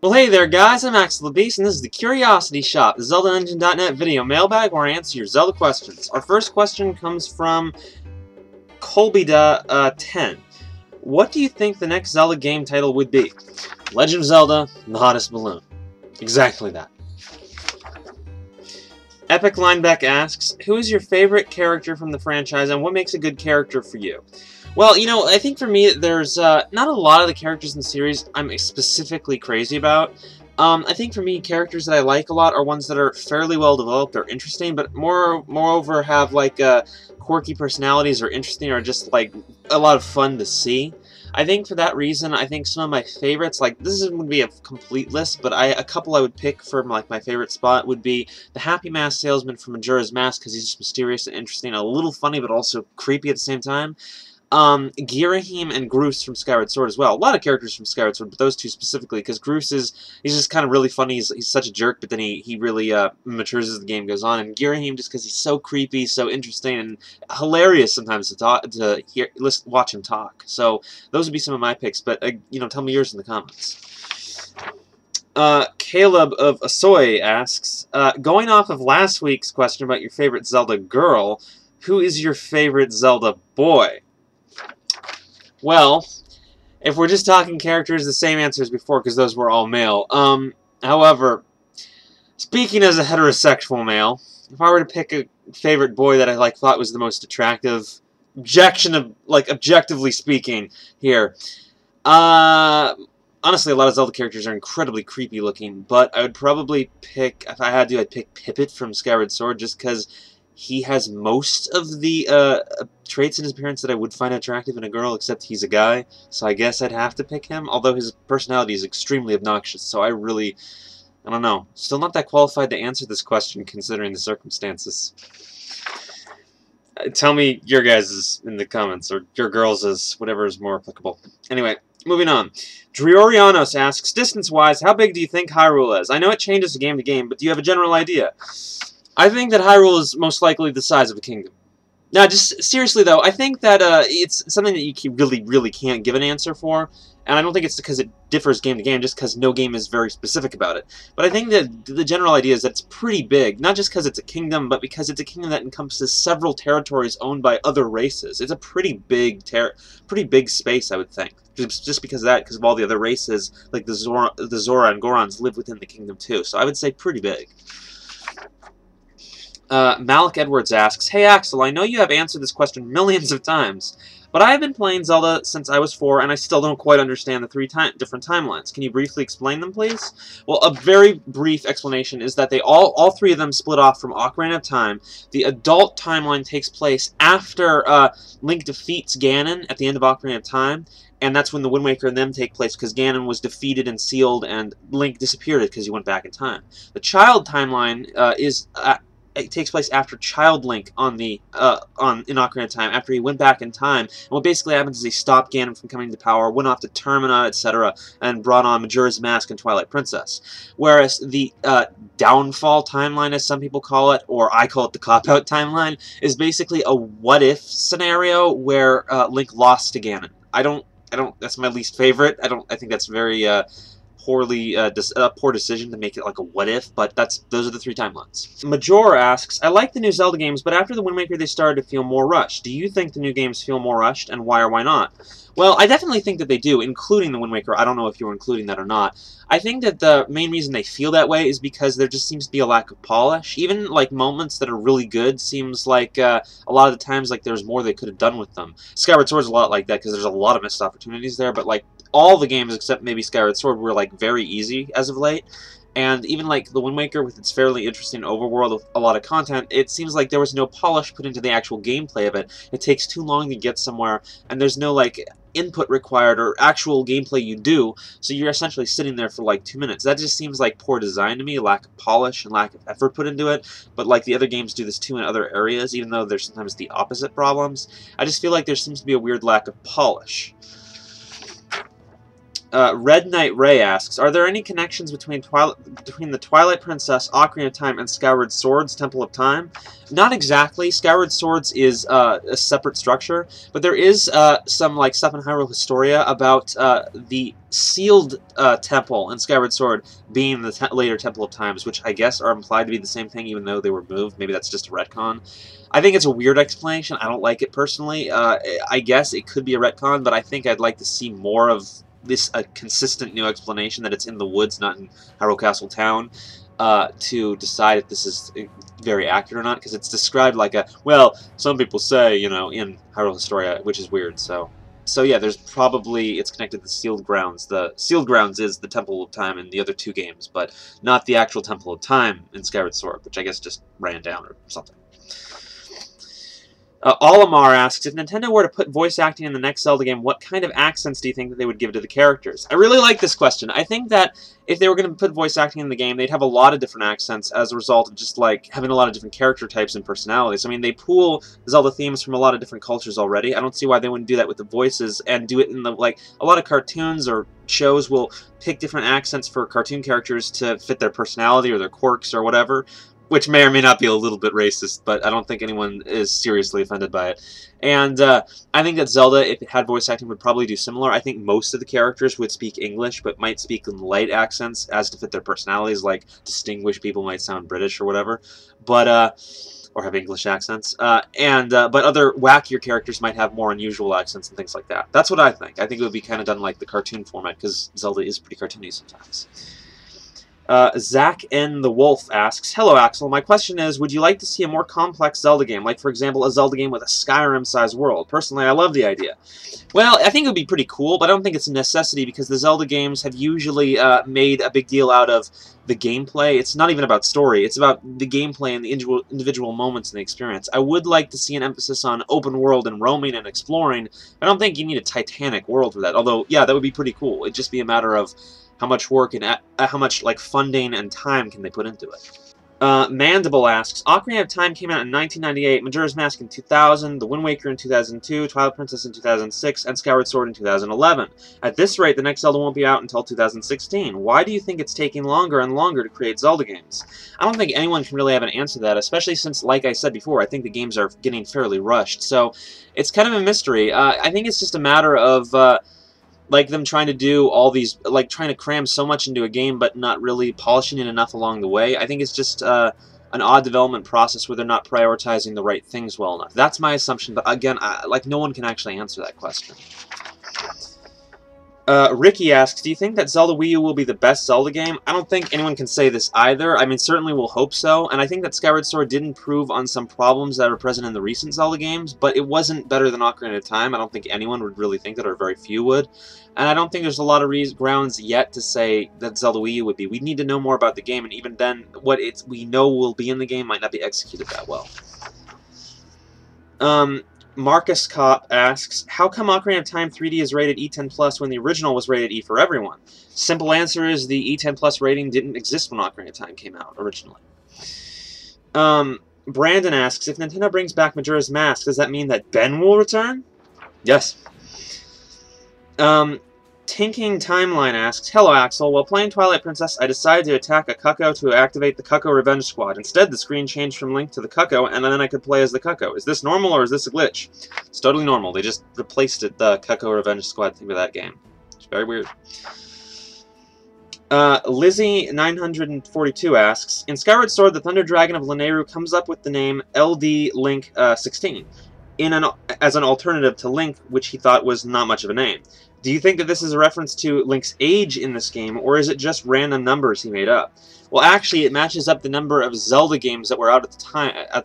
Well, hey there, guys. I'm Axel the Beast, and this is the Curiosity Shop, the ZeldaEngine.net video mailbag where I answer your Zelda questions. Our first question comes from Colbida10. What do you think the next Zelda game title would be? Legend of Zelda, the Hottest Balloon. Exactly that. Epic Lineback asks, who is your favorite character from the franchise, and what makes a good character for you? Well, you know, I think for me, there's not a lot of the characters in the series I'm specifically crazy about. I think for me, characters that I like a lot are ones that are fairly well developed or interesting, but moreover have like quirky personalities or interesting or just like a lot of fun to see. I think for that reason, I think some of my favorites, like this isn't going to be a complete list, but a couple I would pick from like my favorite spot would be the Happy Mask Salesman from Majora's Mask because he's just mysterious and interesting, a little funny but also creepy at the same time. Girahim and Groose from Skyward Sword as well. A lot of characters from Skyward Sword, but those two specifically, because Groose he's just kind of really funny. He's such a jerk, but then he really matures as the game goes on. And Girahim just because he's so creepy, so interesting, and hilarious sometimes watch him talk. So those would be some of my picks. But you know, tell me yours in the comments. Caleb of Asoy asks, going off of last week's question about your favorite Zelda girl, who is your favorite Zelda boy? Well, if we're just talking characters, the same answer as before, because those were all male. However, speaking as a heterosexual male, if I were to pick a favorite boy that I thought was the most attractive, objectively speaking, here, honestly, a lot of Zelda characters are incredibly creepy looking, but I would probably pick, if I had to, I'd pick Pippet from Skyward Sword, just because he has most of the traits in his appearance that I would find attractive in a girl, except he's a guy, so I guess I'd have to pick him, although his personality is extremely obnoxious, so I don't know. Still not that qualified to answer this question, considering the circumstances. Tell me your guys' in the comments, or your girls' whatever is more applicable. Anyway, moving on. Driorianos asks, distance-wise, how big do you think Hyrule is? I know it changes game to game, but do you have a general idea? I think that Hyrule is most likely the size of a kingdom. Now, just seriously though, I think that it's something that you really can't give an answer for, and I don't think it's because it differs game to game, just because no game is very specific about it. But I think that the general idea is that it's pretty big, not just because it's a kingdom, but because it's a kingdom that encompasses several territories owned by other races. It's a pretty big space, I would think. Just because of that, because of all the other races, like the Zora and Gorons live within the kingdom too. So I would say pretty big. Malik Edwards asks, hey Axel, I know you have answered this question millions of times, but I have been playing Zelda since I was 4, and I still don't quite understand the three different timelines. Can you briefly explain them, please? Well, a very brief explanation is that all three of them split off from Ocarina of Time. The adult timeline takes place after Link defeats Ganon at the end of Ocarina of Time, and that's when the Wind Waker and them take place, because Ganon was defeated and sealed, and Link disappeared because he went back in time. The child timeline it takes place after Child Link in Ocarina of Time, after he went back in time. And what basically happens is he stopped Ganon from coming to power, went off to Termina, etc., and brought on Majora's Mask and Twilight Princess. Whereas the downfall timeline, as some people call it, or I call it the cop-out timeline, is basically a what-if scenario where Link lost to Ganon. That's my least favorite. I think that's very poor decision to make it like a what if, but those are the three timelines. Majora asks, I like the new Zelda games, but after the Wind Waker they started to feel more rushed. Do you think the new games feel more rushed, and why or why not? Well, I definitely think that they do, including the Wind Waker. I don't know if you're including that or not. I think that the main reason they feel that way is because there just seems to be a lack of polish. Even like moments that are really good seems like a lot of the times like there's more they could have done with them. Skyward Sword's a lot like that because there's a lot of missed opportunities there, but like all the games except maybe Skyward Sword were like very easy as of late. And even like the Wind Waker with its fairly interesting overworld with a lot of content, it seems like there was no polish put into the actual gameplay of it. It takes too long to get somewhere, and there's no like input required or actual gameplay you do, so you're essentially sitting there for like 2 minutes. That just seems like poor design to me, lack of polish and lack of effort put into it. But like the other games do this too in other areas, even though there's sometimes the opposite problems. I just feel like there seems to be a weird lack of polish. Red Knight Ray asks, are there any connections between the Twilight Princess, Ocarina of Time, and Skyward Sword's Temple of Time? Not exactly. Skyward Swords is a separate structure, but there is some like stuff in Hyrule Historia about the sealed temple in Skyward Sword being the later Temple of Times, which I guess are implied to be the same thing, even though they were moved. Maybe that's just a retcon. I think it's a weird explanation. I don't like it personally. I guess it could be a retcon, but I think I'd like to see more of this consistent new explanation that it's in the woods, not in Hyrule Castle Town, to decide if this is very accurate or not, because it's described like a, well, some people say, you know, in Hyrule Historia, which is weird, so yeah, there's probably, it's connected to the Sealed Grounds. The Sealed Grounds is the Temple of Time in the other two games, but not the actual Temple of Time in Skyward Sword, which I guess just ran down or something. Olimar asks, if Nintendo were to put voice acting in the next Zelda game, what kind of accents do you think that they would give to the characters? I really like this question. I think that if they were going to put voice acting in the game, they'd have a lot of different accents as a result of just, like, having a lot of different character types and personalities. I mean, they pool Zelda themes from a lot of different cultures already. I don't see why they wouldn't do that with the voices and do it in the, like, a lot of cartoons or shows will pick different accents for cartoon characters to fit their personality or their quirks or whatever, which may or may not be a little bit racist, but I don't think anyone is seriously offended by it. And I think that Zelda, if it had voice acting, would probably do similar. I think most of the characters would speak English, but might speak in light accents as to fit their personalities, like distinguished people might sound British or whatever, but or have English accents. But other wackier characters might have more unusual accents and things like that. That's what I think. I think it would be kind of done like the cartoon format, because Zelda is pretty cartoony sometimes. Zach N. the Wolf asks, hello Axel, my question is, would you like to see a more complex Zelda game, like for example a Zelda game with a Skyrim-sized world? Personally, I love the idea. Well, I think it would be pretty cool, but I don't think it's a necessity because the Zelda games have usually made a big deal out of the gameplay. It's not even about story, it's about the gameplay and the individual moments in the experience. I would like to see an emphasis on open world and roaming and exploring. I don't think you need a Titanic world for that, although, yeah, that would be pretty cool. It'd just be a matter of how much work and how much like funding and time can they put into it. Mandible asks, Ocarina of Time came out in 1998, Majora's Mask in 2000, The Wind Waker in 2002, Twilight Princess in 2006, and Skyward Sword in 2011. At this rate, the next Zelda won't be out until 2016. Why do you think it's taking longer and longer to create Zelda games? I don't think anyone can really have an answer to that, especially since, like I said before, I think the games are getting fairly rushed. So it's kind of a mystery. I think it's just a matter of like them trying to do all these, like trying to cram so much into a game but not really polishing it enough along the way. I think it's just an odd development process where they're not prioritizing the right things well enough. That's my assumption, but again, like no one can actually answer that question. Ricky asks, do you think that Zelda Wii U will be the best Zelda game? I don't think anyone can say this either. I mean, certainly we'll hope so, and I think that Skyward Sword did improve on some problems that are present in the recent Zelda games, but it wasn't better than Ocarina of Time. I don't think anyone would really think that, or very few would. And I don't think there's a lot of grounds yet to say that Zelda Wii U would be. We need to know more about the game, and even then, what we know will be in the game might not be executed that well. Marcus Kopp asks, how come Ocarina of Time 3D is rated E10+ when the original was rated E for everyone? Simple answer is the E10+ rating didn't exist when Ocarina of Time came out originally. Brandon asks, if Nintendo brings back Majora's Mask, does that mean that Ben will return? Yes. Tinking Timeline asks, hello Axel, while playing Twilight Princess, I decided to attack a Cucco to activate the Cucco Revenge Squad. Instead, the screen changed from Link to the Cucco, and then I could play as the Cucco. Is this normal, or is this a glitch? It's totally normal. They just replaced it, the Cucco Revenge Squad thing with that game. It's very weird. Lizzie942 asks, in Skyward Sword, the Thunder Dragon of Lanayru comes up with the name LD Link 16 as an alternative to Link, which he thought was not much of a name. Do you think that this is a reference to Link's age in this game, or is it just random numbers he made up? Well, actually, it matches up the number of Zelda games that were out at the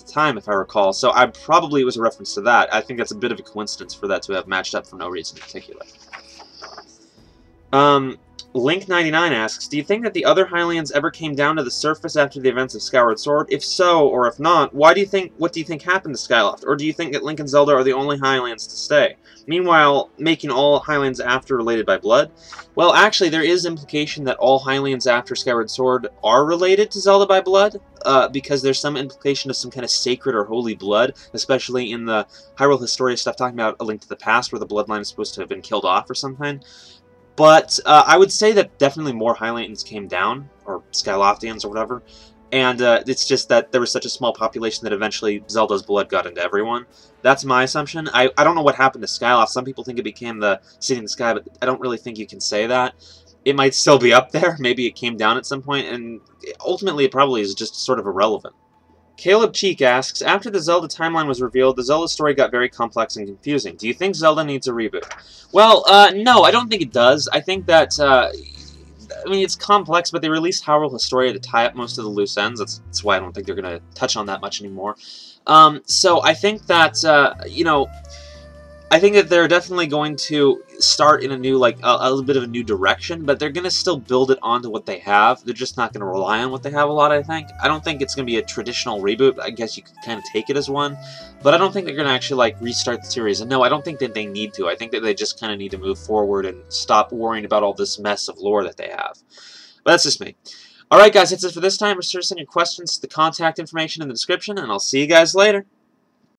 time, if I recall. So it was a reference to that. I think that's a bit of a coincidence for that to have matched up for no reason in particular. Link99 asks, do you think that the other Hylians ever came down to the surface after the events of Skyward Sword? If so, or if not, what do you think happened to Skyloft? Or do you think that Link and Zelda are the only Hylians to stay? Meanwhile, making all Hylians after related by blood? Well, actually, there is implication that all Hylians after Skyward Sword are related to Zelda by blood, because there's some implication of some kind of sacred or holy blood, especially in the Hyrule Historia stuff talking about A Link to the Past, where the bloodline is supposed to have been killed off or something. But I would say that definitely more Hylians came down, or Skyloftians or whatever, and it's just that there was such a small population that eventually Zelda's blood got into everyone. That's my assumption. I don't know what happened to Skyloft. Some people think it became the city in the sky, but I don't really think you can say that. It might still be up there. Maybe it came down at some point, and ultimately it probably is just sort of irrelevant. Caleb Cheek asks, after the Zelda timeline was revealed, the Zelda story got very complex and confusing. Do you think Zelda needs a reboot? Well, no, I don't think it does. I think that, I mean, it's complex, but they released Hyrule Historia to tie up most of the loose ends. That's why I don't think they're going to touch on that much anymore. So I think that, you know, I think that they're definitely going to start in a new, like, a little bit of a new direction, but they're going to still build it onto what they have. They're just not going to rely on what they have a lot, I think. I don't think it's going to be a traditional reboot. I guess you could kind of take it as one, but I don't think they're going to actually, like, restart the series. And no, I don't think that they need to. I think that they just kind of need to move forward and stop worrying about all this mess of lore that they have. But that's just me. Alright, guys, that's it for this time. Be sure to send your questions to the contact information in the description, and I'll see you guys later.